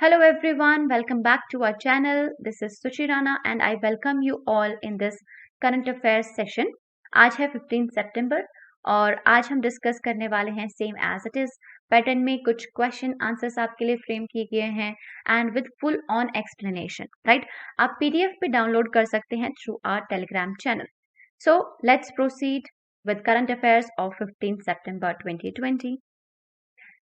Hello everyone, welcome back to our channel. This is Suchi Rana and I welcome you all in this current affairs session. आज है 15 सितंबर और आज हम discuss करने वाले हैं same as it is pattern में कुछ क्वेश्चन आंसर्स आपके लिए फ्रेम किए गए हैं and with full on explanation, right? आप पीडीएफ पे डाउनलोड कर सकते हैं through our Telegram channel. So let's proceed with current affairs of 15 सितंबर 2020.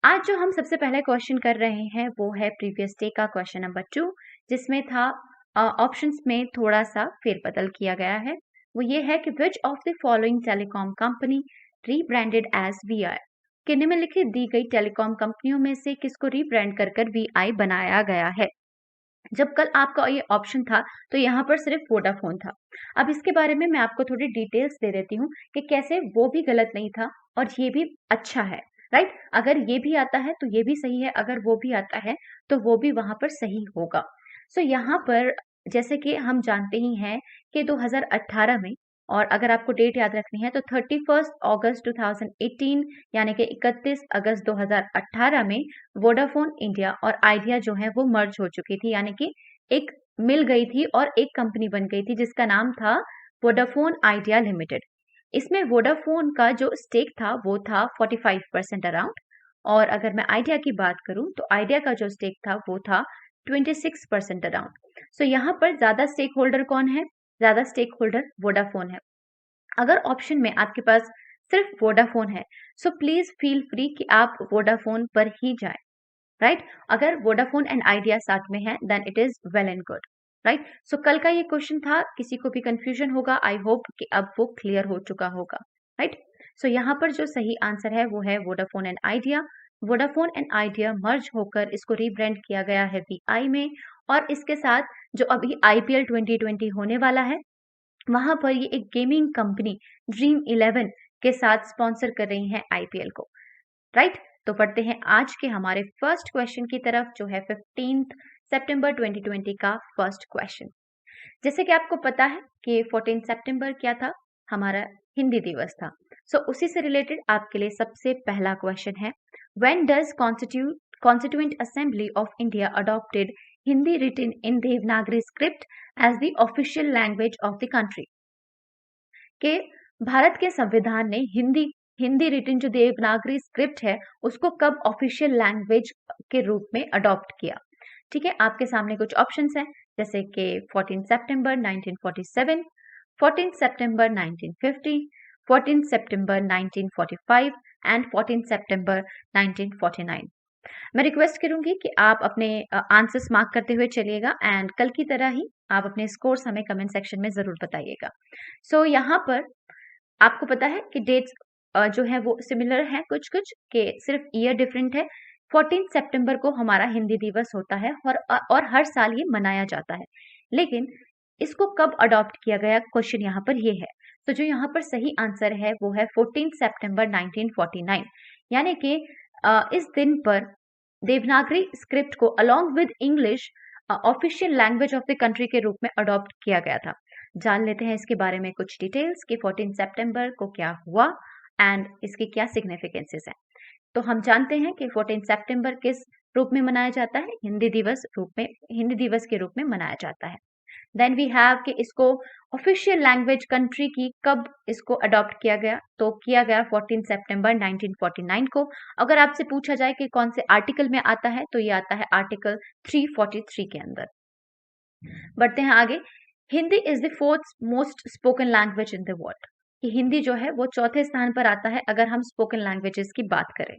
आज जो हम सबसे पहले क्वेश्चन कर रहे हैं वो है प्रीवियस डे का क्वेश्चन नंबर 2, जिसमें था ऑप्शंस में थोड़ा सा फेरबदल किया गया है. वो ये है कि which of the following telecom company rebranded as VI. कि निम्नलिखित दी गई टेलीकॉम कंपनियों में से किसको रीब्रांड कर वीआई बनाया गया है. जब कल आपका ये ऑप्शन था तो यहाँ पर सिर्फ वोडाफोन था. अब इसके बारे में मैं आपको थोड़ी डिटेल्स दे देती हूँ कि कैसे वो भी गलत नहीं था और ये भी अच्छा है, राइट? अगर ये भी आता है तो ये भी सही है, अगर वो भी आता है तो वो भी वहां पर सही होगा. सो यहाँ पर जैसे कि हम जानते ही हैं कि 2018 में, और अगर आपको डेट याद रखनी है तो 31 अगस्त 2018 यानी कि 31 अगस्त 2018 में वोडाफोन इंडिया और आइडिया जो है वो मर्ज हो चुकी थी, यानी कि एक मिल गई थी और एक कंपनी बन गई थी जिसका नाम था वोडाफोन आइडिया लिमिटेड. इसमें वोडाफोन का जो स्टेक था वो था 45% अराउंड, और अगर मैं आइडिया की बात करूं तो आइडिया का जो स्टेक था वो था 26% अराउंड. सो यहाँ पर ज्यादा स्टेक होल्डर कौन है? ज्यादा स्टेक होल्डर वोडाफोन है. अगर ऑप्शन में आपके पास सिर्फ वोडाफोन है सो प्लीज फील फ्री कि आप वोडाफोन पर ही जाएं, राइट? अगर वोडाफोन एंड आइडिया साथ में है then it is well and good, right? So कल का ये क्वेश्चन था, किसी को भी कंफ्यूजन होगा, आई होप कि अब वो क्लियर हो चुका होगा, राइट? सो यहाँ पर जो सही आंसर है वो है Vodafone and Idea. Vodafone and Idea merge होकर इसको रीब्रांड किया गया है वीआई में, और इसके साथ जो अभी आईपीएल 2020 होने वाला है वहां पर ये एक गेमिंग कंपनी ड्रीम 11 के साथ स्पॉन्सर कर रही है आईपीएल को, राइट? तो पढ़ते हैं आज के हमारे फर्स्ट क्वेश्चन की तरफ, जो है 15 सितंबर 2020 का फर्स्ट क्वेश्चन. जैसे कि आपको पता है कि 14 सितंबर क्या था? हमारा हिंदी दिवस था. सो उसी से रिलेटेड आपके लिए सबसे पहला क्वेश्चन है, when does constituent assembly of India adopted Hindi written in Devanagari script as the official language of the country. के भारत के संविधान ने हिंदी रिटन जो देवनागरी स्क्रिप्ट है उसको कब ऑफिशियल लैंग्वेज के रूप में अडॉप्ट किया? ठीक है, आपके सामने कुछ ऑप्शंस हैं, जैसे कि 14 सितंबर 1947, 14 सितंबर 1950, 14 सितंबर 1945 एंड 14 सितंबर 1949. मैं रिक्वेस्ट करूंगी कि आप अपने आंसर्स मार्क करते हुए चलिएगा एंड कल की तरह ही आप अपने स्कोर्स हमें कमेंट सेक्शन में जरूर बताइएगा. सो यहाँ पर आपको पता है कि डेट्स जो है वो सिमिलर है, कुछ कुछ के सिर्फ ईयर डिफरेंट है. 14 सितंबर को हमारा हिंदी दिवस होता है और हर साल ये मनाया जाता है, लेकिन इसको कब अडॉप्ट किया गया, क्वेश्चन यहाँ पर ये है. तो जो यहाँ पर सही आंसर है वो है 14 सितंबर 1949, यानी कि इस दिन पर देवनागरी स्क्रिप्ट को along with English official language of the country के रूप में अडॉप्ट किया गया था. जान लेते हैं इसके बारे में कुछ डिटेल्स कि 14 सितंबर को क्या हुआ एंड इसके क्या सिग्निफिकेंसेस हैं. तो हम जानते हैं कि 14 सितंबर किस रूप में मनाया जाता है? हिंदी दिवस के रूप में मनाया जाता है. देन वी हैव कि इसको ऑफिशियल लैंग्वेज कंट्री की कब इसको अडॉप्ट किया गया? तो किया गया 14 सितंबर 1949 को. अगर आपसे पूछा जाए कि कौन से आर्टिकल में आता है तो ये आता है आर्टिकल 343 के अंदर. बढ़ते हैं आगे. Hindi is the fourth most spoken language in the world. कि हिंदी जो है वो चौथे स्थान पर आता है अगर हम स्पोकन लैंग्वेजेस की बात करें,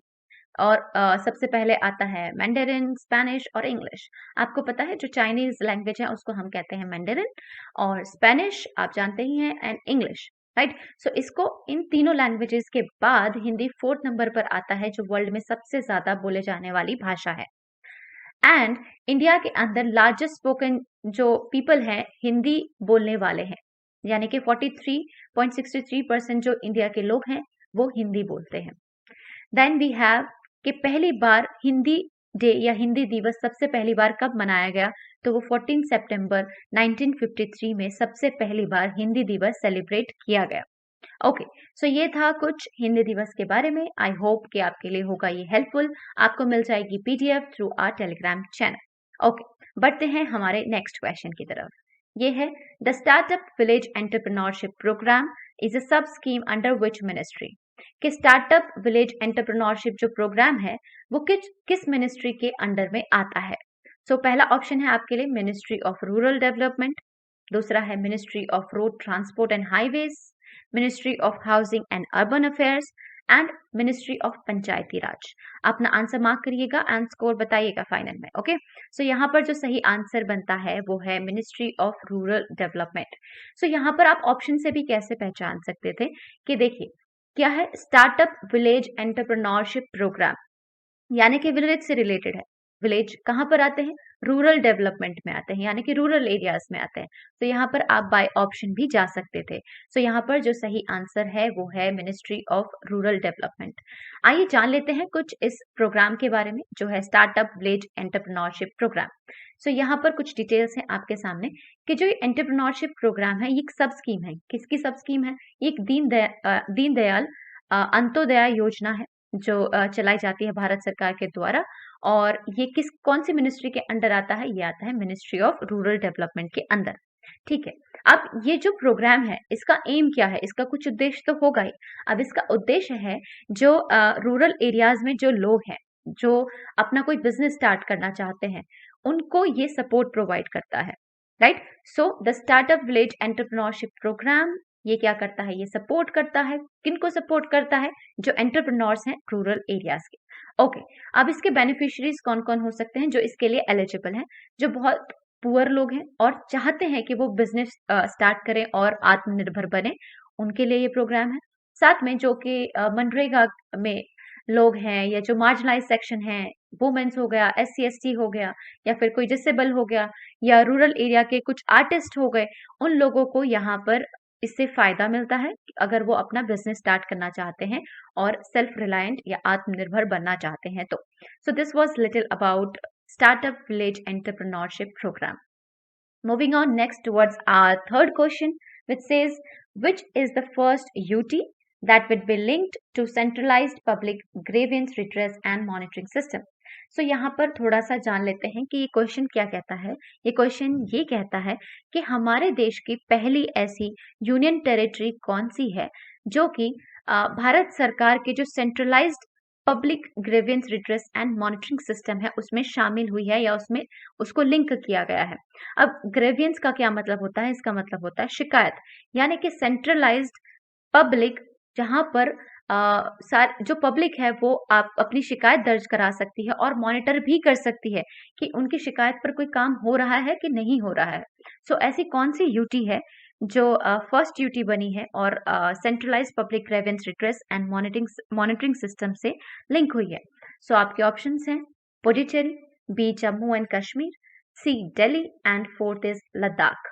और सबसे पहले आता है मैंडेरिन, स्पेनिश और इंग्लिश. आपको पता है जो चाइनीज लैंग्वेज है उसको हम कहते हैं मैंडेरिन, और स्पेनिश आप जानते ही हैं, एंड इंग्लिश, राइट? सो इसको इन तीनों लैंग्वेजेस के बाद हिंदी 4th नंबर पर आता है जो वर्ल्ड में सबसे ज्यादा बोले जाने वाली भाषा है. एंड इंडिया के अंदर लार्जेस्ट स्पोकन जो पीपल हैं हिंदी बोलने वाले हैं, यानी कि 43.63% जो इंडिया के लोग हैं वो हिंदी बोलते हैं. देन वी हैव कि पहली बार हिंदी डे या हिंदी दिवस सबसे पहली बार कब मनाया गया? तो वो 14 सितंबर 1953 में सबसे पहली बार हिंदी दिवस सेलिब्रेट किया गया. ओके, सो ये था कुछ हिंदी दिवस के बारे में. आई होप कि आपके लिए होगा ये हेल्पफुल. आपको मिल जाएगी PDF through our Telegram channel. Okay, बढ़ते हैं हमारे नेक्स्ट क्वेश्चन की तरफ। ये है the startup village entrepreneurship programme is a sub scheme under which ministry. कि स्टार्टअप विलेज एंटरप्रेन्योरशिप जो प्रोग्राम है वो किस मिनिस्ट्री के अंडर में आता है। सो पहला ऑप्शन है आपके लिए मिनिस्ट्री ऑफ रूरल डेवलपमेंट, दूसरा है ministry of road transport and highways, ministry of housing and urban affairs and ministry of panchayati raj. अपना आंसर मार्क करिएगा एंड स्कोर बताइएगा फाइनल में। ओके, सो यहाँ पर जो सही आंसर बनता है वो है ministry of rural development. So यहाँ पर आप ऑप्शन से भी कैसे पहचान सकते थे कि देखिए क्या है, स्टार्टअप विलेज एंटरप्रेन्योरशिप प्रोग्राम यानी कि विलेज से रिलेटेड है। विलेज कहाँ पर आते हैं, रूरल डेवलपमेंट में आते हैं, यानी कि रूरल एरियाज में आते हैं। तो यहाँ पर आप बाय ऑप्शन भी जा सकते थे। सो यहाँ पर जो सही आंसर है वो है मिनिस्ट्री ऑफ रूरल डेवलपमेंट। आइए जान लेते हैं कुछ इस प्रोग्राम के बारे में जो है स्टार्टअप विलेज एंटरप्रेन्योरशिप प्रोग्राम। सो यहाँ पर कुछ डिटेल्स हैं आपके सामने कि जो एंटरप्रेन्योरशिप प्रोग्राम है ये एक सब स्कीम है। किसकी सब स्कीम है, ये एक दीनदयाल अंत्योदय योजना है जो चलाई जाती है भारत सरकार के द्वारा। और ये कौन सी मिनिस्ट्री के अंडर आता है, ये आता है मिनिस्ट्री ऑफ रूरल डेवलपमेंट के अंदर। ठीक है, अब ये जो प्रोग्राम है इसका एम क्या है, इसका कुछ उद्देश्य तो होगा ही। अब इसका उद्देश्य है जो रूरल एरियाज में जो लोग हैं जो अपना कोई बिजनेस स्टार्ट करना चाहते हैं उनको ये सपोर्ट प्रोवाइड करता है। Right, so the startup village entrepreneurship programme ये क्या करता है, ये सपोर्ट करता है, किनको सपोर्ट करता है, जो एंटरप्रेन्योर्स हैं रूरल एरियाज के। ओके, अब इसके बेनिफिशियरीज कौन कौन हो सकते हैं जो इसके लिए एलिजिबल हैं, जो बहुत पुअर लोग हैं और चाहते हैं कि वो बिजनेस स्टार्ट करें और आत्मनिर्भर बने, उनके लिए ये प्रोग्राम है। साथ में जो कि मनरेगा में लोग हैं या जो मार्जिनलाइज सेक्शन है, वुमेन्स हो गया, SC ST हो गया, या फिर कोई डिसेबल हो गया, या रूरल एरिया के कुछ आर्टिस्ट हो गए, उन लोगों को यहाँ पर इससे फायदा मिलता है अगर वो अपना बिजनेस स्टार्ट करना चाहते हैं और सेल्फ रिलायंट या आत्मनिर्भर बनना चाहते हैं तो। So this was little about startup village entrepreneurship programme. Moving on next towards our third question, which says, which is the first UT that would be linked to centralized public grievance redress and monitoring system? So यहाँ पर थोड़ा सा जान लेते हैं कि ये question क्या कहता है। ये क्वेश्चन ये कहता है कि हमारे देश की पहली ऐसी यूनियन टेरिटरी कौन सी है जो कि भारत सरकार के जो centralised public grievance redress and monitoring system है उसमें शामिल हुई है या उसमें उसको लिंक किया गया है। अब ग्रेवियंस का क्या मतलब होता है, इसका मतलब होता है शिकायत, यानी कि सेंट्रलाइज्ड पब्लिक जहां पर जो पब्लिक है वो आप अपनी शिकायत दर्ज करा सकती है और मॉनिटर भी कर सकती है कि उनकी शिकायत पर कोई काम हो रहा है कि नहीं हो रहा है। सो ऐसी कौन सी यूटी है जो फर्स्ट यूटी बनी है और centralise public grievance redress and monitoring system से लिंक हुई है। सो आपके ऑप्शंस हैं Puducherry, B Jammu and Kashmir, C Delhi and fourth is Ladakh.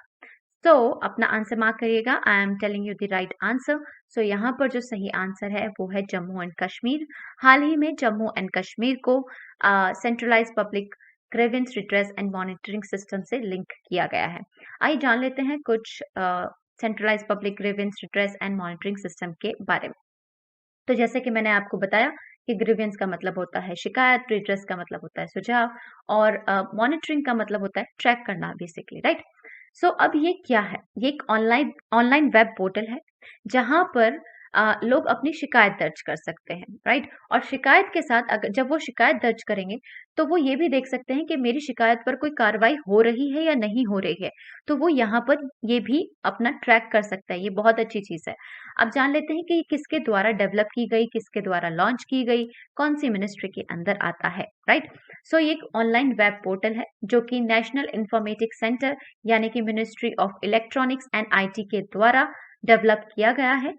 तो अपना आंसर मार्क करिएगा, I am telling you the right answer. So यहाँ पर जो सही आंसर है वो है जम्मू एंड कश्मीर। हाल ही में जम्मू एंड कश्मीर को centralise public grievance redress and monitoring system से लिंक किया गया है। आइए जान लेते हैं कुछ centralise public grievance redress and monitoring system के बारे में। तो जैसे कि मैंने आपको बताया कि ग्रीवेंस का मतलब होता है शिकायत, रिड्रेस का मतलब होता है सुझाव, और मॉनिटरिंग का मतलब होता है ट्रैक करना बेसिकली। राइट, सो अब ये क्या है, ये एक ऑनलाइन वेब पोर्टल है जहां पर लोग अपनी शिकायत दर्ज कर सकते हैं। राइट, और शिकायत के साथ अगर जब वो शिकायत दर्ज करेंगे तो वो ये भी देख सकते हैं कि मेरी शिकायत पर कोई कार्रवाई हो रही है या नहीं हो रही है, तो वो यहाँ पर ये भी अपना ट्रैक कर सकता है। ये बहुत अच्छी चीज है। अब जान लेते हैं कि ये किसके द्वारा डेवलप की गई, किसके द्वारा लॉन्च की गई, कौन सी मिनिस्ट्री के अंदर आता है। राइट, सो ये एक ऑनलाइन वेब पोर्टल है जो कि नेशनल इंफॉर्मेटिक्स सेंटर यानी कि ministry of electronics and IT के द्वारा डेवलप किया गया है।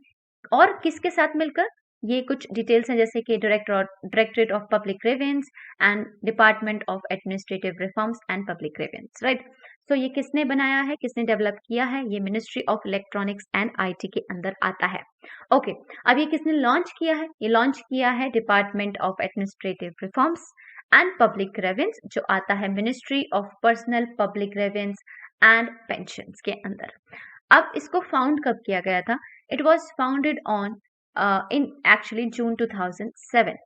और किसके साथ मिलकर, ये कुछ डिटेल्स हैं जैसे कि directorate of public grievance and department of administrative reforms and public grievance. Right, so ये किसने बनाया है, किसने डेवलप किया है, ये ministry of electronics and IT के अंदर आता है। ओके, अब ये किसने लॉन्च किया है, ये लॉन्च किया है department of administrative reforms and public grievance जो आता है ministry of personnel public grievance and pensions के अंदर। अब इसको फाउंड कब किया गया था, it was founded on in actually June 2007।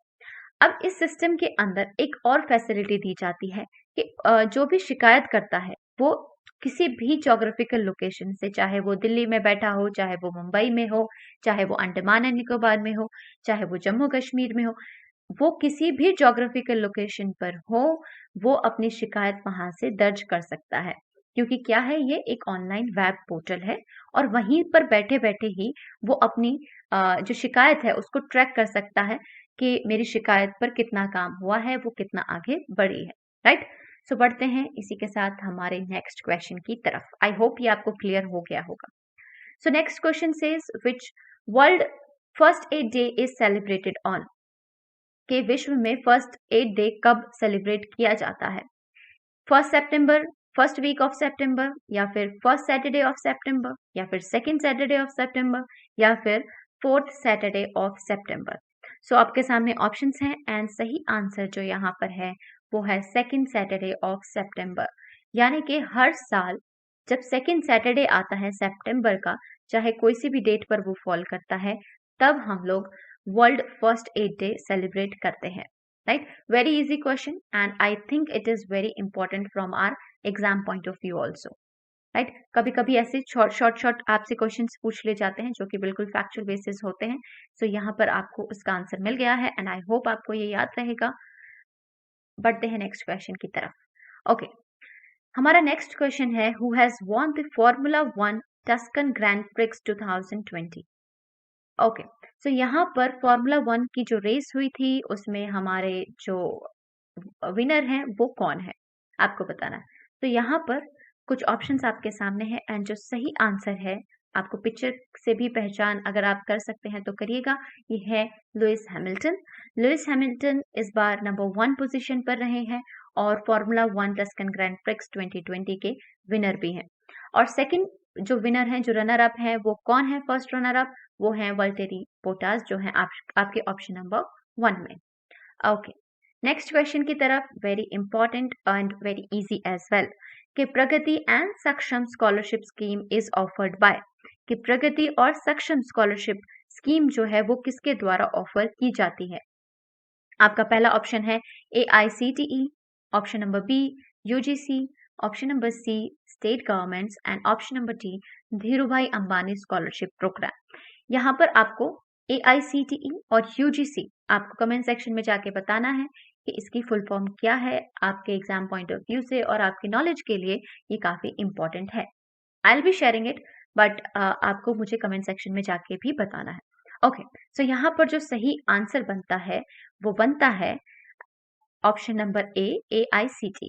अब इस सिस्टम के अंदर एक और फैसिलिटी दी जाती है कि जो भी शिकायत करता है वो किसी भी ज्योग्राफिकल लोकेशन से, चाहे वो दिल्ली में बैठा हो, चाहे वो मुंबई में हो, चाहे वो अंडमान एंड निकोबार में हो, चाहे वो जम्मू कश्मीर में हो, वो किसी भी ज्योग्राफिकल लोकेशन पर हो, वो अपनी शिकायत वहां से दर्ज कर सकता है। क्योंकि क्या है, ये एक ऑनलाइन वेब पोर्टल है और वहीं पर बैठे बैठे ही वो अपनी जो शिकायत है उसको ट्रैक कर सकता है कि मेरी शिकायत पर कितना काम हुआ है, वो कितना आगे बढ़ी है। राइट, सो बढ़ते हैं इसी के साथ हमारे नेक्स्ट क्वेश्चन की तरफ। आई होप ये आपको क्लियर हो गया होगा। So next question says which world first aid day is celebrated on, कि विश्व में फर्स्ट एड डे कब सेलिब्रेट किया जाता है? 1 सितंबर, फर्स्ट वीक ऑफ सितंबर, या फिर फर्स्ट सैटरडे ऑफ सितंबर, या फिर सेकेंड सैटरडे ऑफ सितंबर, या फिर फोर्थ सैटरडे ऑफ सितंबर। सो आपके सामने ऑप्शंस हैं एंड सही आंसर जो यहाँ पर है वो है सेकेंड सैटरडे ऑफ सितंबर। यानी कि हर साल जब सेकेंड सैटरडे आता है सितंबर का, चाहे कोई सी भी डेट पर वो फॉल करता है, तब हम लोग world first aid day celebrate करते हैं। Right, very easy question and I think it is very important from our exam point of view also. Right, कभी कभी ऐसे शॉर्ट आपसे क्वेश्चंस पूछ ले जाते हैं जो कि बिल्कुल फैक्चुअल बेसिस होते हैं। सो यहाँ पर आपको उसका आंसर मिल गया है एंड आई होप आपको ये याद रहेगा। बढ़ते हैं नेक्स्ट क्वेश्चन की तरफ। ओके, हमारा नेक्स्ट क्वेश्चन है who has won the formula 1 Tuscan grand prix 2020। Okay, so यहाँ पर फॉर्मूला 1 की जो रेस हुई थी उसमें हमारे जो विनर हैं वो कौन है, आपको बताना है। तो यहाँ पर कुछ ऑप्शंस आपके सामने हैं एंड जो सही आंसर है, आपको पिक्चर से भी पहचान अगर आप कर सकते हैं तो करिएगा, ये है लुइस हैमिल्टन। लुइस हैमिल्टन इस बार नंबर 1 पोजीशन पर रहे हैं और फॉर्मूला 1 टस्कन ग्रैंड प्रिक्स 2020 के विनर भी हैं। और सेकंड जो विनर हैं, जो रनर अप हैं, वो कौन है? फर्स्ट रनर अप वो हैं वल्टेरी बोटास, जो है आपके ऑप्शन नंबर 1 में। ओके, नेक्स्ट क्वेश्चन की तरफ, very important and very easy as well, कि Pragati and Saksham scholarship scheme is offered by, कि प्रगति और सक्षम स्कॉलरशिप स्कीम जो है वो किसके द्वारा ऑफर की जाती है? आपका पहला ऑप्शन है AICTE, option number B UGC, option number C state governments and option number D Dhirubhai Ambani scholarship programme. यहाँ पर आपको AICTE और UGC आपको कमेंट सेक्शन में जाके बताना है कि इसकी फुल फॉर्म क्या है। आपके एग्जाम पॉइंट ऑफ व्यू से और आपकी नॉलेज के लिए ये काफी इंपॉर्टेंट है। I will be sharing it, but आपको मुझे कमेंट सेक्शन में जाके भी बताना है। ओके, सो यहाँ पर जो सही आंसर बनता है वो बनता है ऑप्शन नंबर ए AICTE।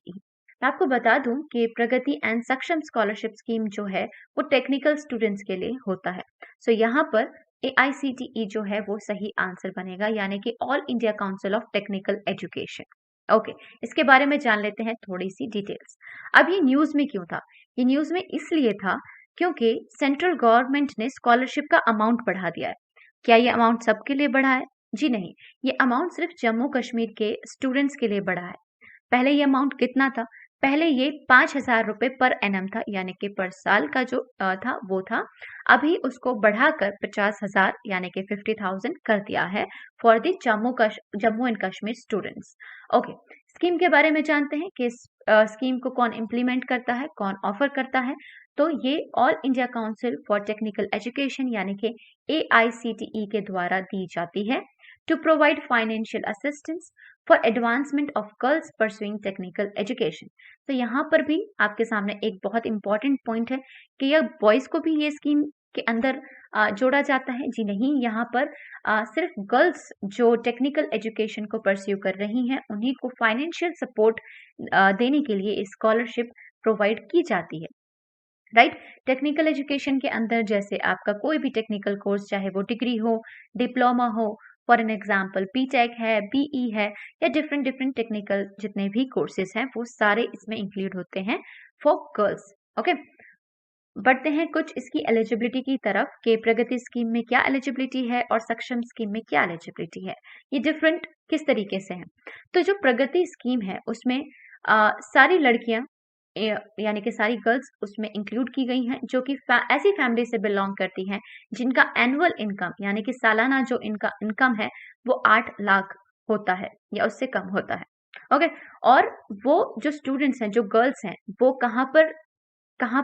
मैं आपको बता दूं कि Pragati and Saksham scholarship scheme जो है वो टेक्निकल स्टूडेंट्स के लिए होता है। सो यहाँ पर AICTE जो है वो सही आंसर बनेगा, यानी कि all India council of technical education. Okay, इसके बारे में जान लेते हैं थोड़ी सी डिटेल्स। अब ये न्यूज में क्यों था? ये न्यूज में इसलिए था क्योंकि सेंट्रल गवर्नमेंट ने स्कॉलरशिप का अमाउंट बढ़ा दिया है। क्या ये अमाउंट सबके लिए बढ़ा है? जी नहीं, ये अमाउंट सिर्फ जम्मू कश्मीर के स्टूडेंट्स के लिए बढ़ा है। पहले ये अमाउंट कितना था? पहले ये 5,000 रुपए पर एनम था, यानी कि पर साल का जो था वो था। अभी उसको बढ़ाकर 50,000 यानी कि 50,000 कर दिया है for the Jammu and Kashmir students. Okay, scheme के बारे में जानते हैं कि स्कीम को कौन इम्प्लीमेंट करता है, कौन ऑफर करता है। तो ये all India council for technical education यानी कि AICTE के द्वारा दी जाती है to provide financial assistance for advancement of girls pursuing technical education. तो यहाँ पर भी आपके सामने एक बहुत इंपॉर्टेंट पॉइंट है कि यह बॉयज को भी ये स्कीम के अंदर जोड़ा जाता है। जी नहीं, यहाँ पर सिर्फ गर्ल्स जो टेक्निकल एजुकेशन को परस्यू कर रही हैं उन्हीं को फाइनेंशियल सपोर्ट देने के लिए स्कॉलरशिप प्रोवाइड की जाती है। राइट, टेक्निकल एजुकेशन के अंदर जैसे आपका कोई भी टेक्निकल कोर्स, चाहे वो डिग्री हो, डिप्लोमा हो, फॉर एन एग्जाम्पल BTech है, BE है, या डिफरेंट टेक्निकल जितने भी कोर्सेज हैं वो सारे इसमें इंक्लूड होते हैं फॉर गर्ल्स। ओके, बढ़ते हैं कुछ इसकी एलिजिबिलिटी की तरफ कि प्रगति स्कीम में क्या एलिजिबिलिटी है और सक्षम स्कीम में क्या एलिजिबिलिटी है, ये डिफरेंट किस तरीके से है। तो जो प्रगति स्कीम है उसमें सारी लड़कियां यानी कि सारी गर्ल्स उसमें इंक्लूड की गई हैं जो कि ऐसी फैमिली से बिलोंग करती हैं जिनका एनुअल इनकम यानी कि सालाना जो इनका इनकम है वो 8 लाख होता है या उससे कम होता है। ओके। और वो जो स्टूडेंट्स हैं, जो गर्ल्स हैं, वो कहाँ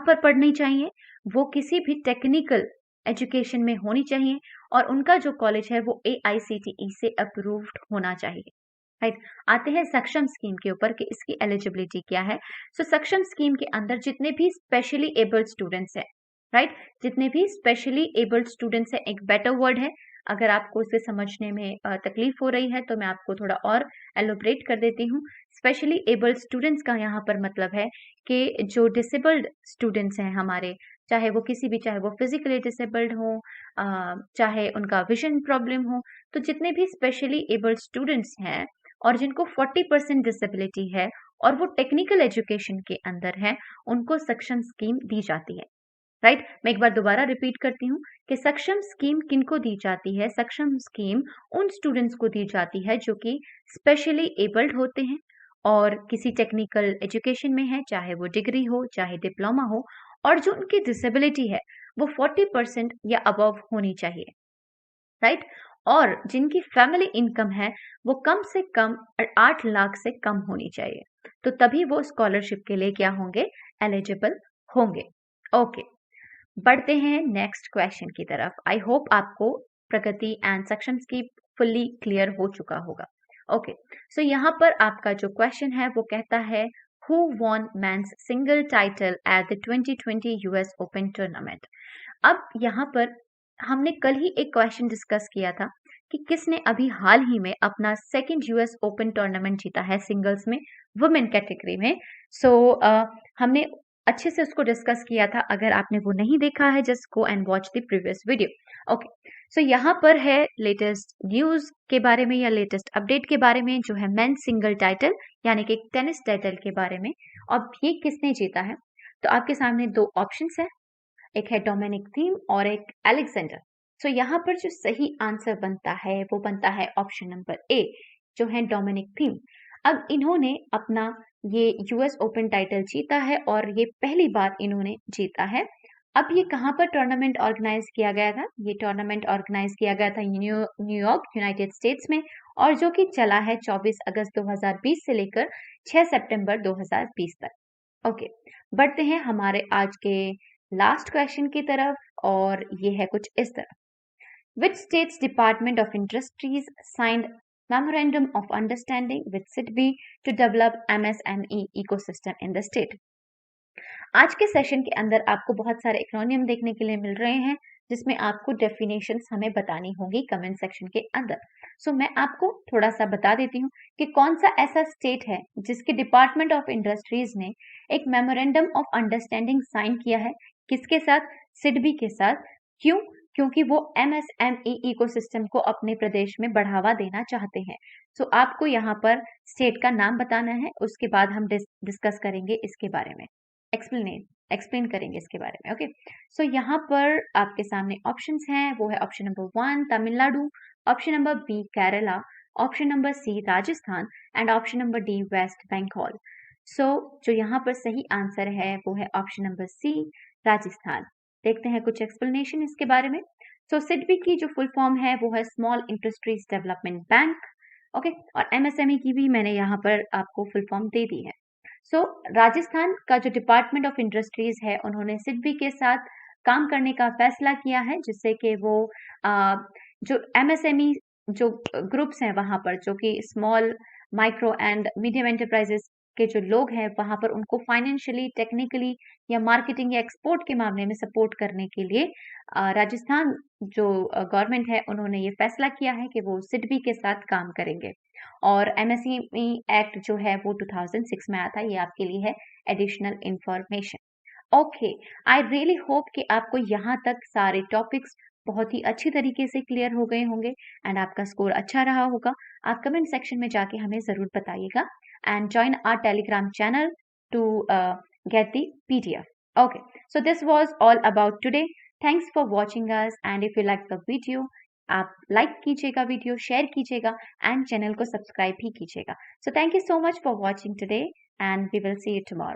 पर पढ़नी चाहिए? वो किसी भी टेक्निकल एजुकेशन में होनी चाहिए और उनका जो कॉलेज है वो AICTE से अप्रूव्ड होना चाहिए। राइट। आते हैं सक्षम स्कीम के ऊपर कि इसकी एलिजिबिलिटी क्या है। सो सक्षम स्कीम के अंदर जितने भी स्पेशली एबल्ड स्टूडेंट्स हैं, राइट, जितने भी स्पेशली एबल्ड स्टूडेंट्स हैं, एक बेटर वर्ड है, अगर आपको इसे समझने में तकलीफ हो रही है तो मैं आपको थोड़ा और एलोबरेट कर देती हूँ। स्पेशली एबल्ड स्टूडेंट्स का यहाँ पर मतलब है कि जो डिसेबल्ड स्टूडेंट्स हैं हमारे, चाहे वो चाहे वो फिजिकली डिसेबल्ड हो, चाहे उनका विजन प्रॉब्लम हो, तो जितने भी स्पेशली एबल्ड स्टूडेंट्स हैं और जिनको 40% डिसेबिलिटी है और वो टेक्निकल एजुकेशन के अंदर है, उनको सक्षम स्कीम दी जाती है। राइट। मैं एक बार दोबारा रिपीट करती हूँ कि सक्षम स्कीम किनको दी जाती है? सक्षम स्कीम उन स्टूडेंट्स को दी जाती है जो कि स्पेशली एबल्ड होते हैं और किसी टेक्निकल एजुकेशन में है, चाहे वो डिग्री हो, चाहे डिप्लोमा हो, और जो उनकी डिसेबिलिटी है वो 40% या अबव होनी चाहिए। राइट। और जिनकी फैमिली इनकम है वो कम से कम 8 लाख से कम होनी चाहिए, तो तभी वो स्कॉलरशिप के लिए क्या होंगे? एलिजिबल होंगे। ओके। बढ़ते हैं नेक्स्ट क्वेश्चन की तरफ। आई होप आपको प्रगति एंड सेक्शंस की फुल्ली क्लियर हो चुका होगा। ओके। सो यहाँ पर आपका जो क्वेश्चन है वो कहता है, who won men's single title at the 2020 US open tournament. अब यहाँ पर हमने कल ही एक क्वेश्चन डिस्कस किया था कि किसने अभी हाल ही में अपना सेकंड US ओपन टूर्नामेंट जीता है सिंगल्स में, वुमेन कैटेगरी में। सो हमने अच्छे से उसको डिस्कस किया था। अगर आपने वो नहीं देखा है, just go and watch the previous video. Okay. So यहाँ पर है लेटेस्ट न्यूज के बारे में या लेटेस्ट अपडेट के बारे में, जो है मेन सिंगल टाइटल यानी कि टेनिस टाइटल के बारे में। अब ये किसने जीता है? तो आपके सामने दो ऑप्शंस है, एक है डोमिनिक थीम और एक अलेक्जेंडर। सो यहाँ पर जो सही आंसर बनता है वो बनता है ऑप्शन नंबर ए, जो है डोमिनिक थीम। अब इन्होंने अपना ये US ओपन टाइटल जीता है और ये पहली बार इन्होंने जीता है। अब ये कहाँ पर टूर्नामेंट ऑर्गेनाइज किया गया था? ये टूर्नामेंट ऑर्गेनाइज किया गया था न्यूयॉर्क, यूनाइटेड स्टेट्स में, और जो कि चला है 24 अगस्त 2020 से लेकर 6 सितंबर 2020 तक। ओके। बढ़ते हैं हमारे आज के लास्ट क्वेश्चन की तरफ, और ये है कुछ इस तरह। Which state's Department of Industries signed Memorandum of Understanding with SIDBI to develop MSME ecosystem in the state? आज के सेशन के अंदर आपको बहुत सारे एक्रोनियम देखने के लिए मिल रहे हैं, जिसमें आपको डेफिनेशंस हमें बतानी होगी कमेंट सेक्शन के अंदर। सो मैं आपको थोड़ा सा बता देती हूँ कि कौन सा ऐसा स्टेट है जिसके डिपार्टमेंट ऑफ इंडस्ट्रीज ने एक मेमोरेंडम ऑफ अंडरस्टैंडिंग साइन किया है। किसके साथ? सिडबी के साथ। क्यों? क्योंकि वो MSME इकोसिस्टम को अपने प्रदेश में बढ़ावा देना चाहते हैं। सो आपको यहाँ पर स्टेट का नाम बताना है, उसके बाद हम डिस्कस करेंगे इसके बारे में, एक्सप्लेन करेंगे इसके बारे में। ओके। सो यहाँ पर आपके सामने ऑप्शंस हैं, वो है option number 1 Tamil Nadu, option number B Kerala, option number C Rajasthan and option number D West Bengal. So जो यहाँ पर सही आंसर है वो है ऑप्शन नंबर सी राजस्थान। देखते हैं कुछ एक्सप्लेनेशन इसके बारे में। सो सिडबी की जो फुल फॉर्म है वो है small industries development bank. Okay. और MSME की भी मैंने यहाँ पर आपको फुल फॉर्म दे दी है। सो राजस्थान का जो डिपार्टमेंट ऑफ इंडस्ट्रीज है, उन्होंने सिडबी के साथ काम करने का फैसला किया है, जिससे कि वो जो MSME जो ग्रुप्स हैं वहां पर, जो कि small micro and medium enterprises के जो लोग हैं वहां पर, उनको फाइनेंशियली, टेक्निकली या मार्केटिंग या एक्सपोर्ट के मामले में सपोर्ट करने के लिए राजस्थान जो गवर्नमेंट है उन्होंने ये फैसला किया है कि वो सिडबी के साथ काम करेंगे। और MSME एक्ट जो है वो 2006 में आया था। ये आपके लिए है additional information. Okay. I really hope कि आपको यहाँ तक सारे टॉपिक्स बहुत ही अच्छी तरीके से क्लियर हो गए होंगे एंड आपका स्कोर अच्छा रहा होगा। आप कमेंट सेक्शन में जाके हमें ज़रूर बताइएगा and join our Telegram channel to get the PDF. Okay, so this was all about today. Thanks for watching us, and if you like the video, आप लाइक कीजिएगा, वीडियो शेयर कीजिएगा and channel को subscribe भी कीजिएगा। So thank you so much for watching today and we will see you tomorrow.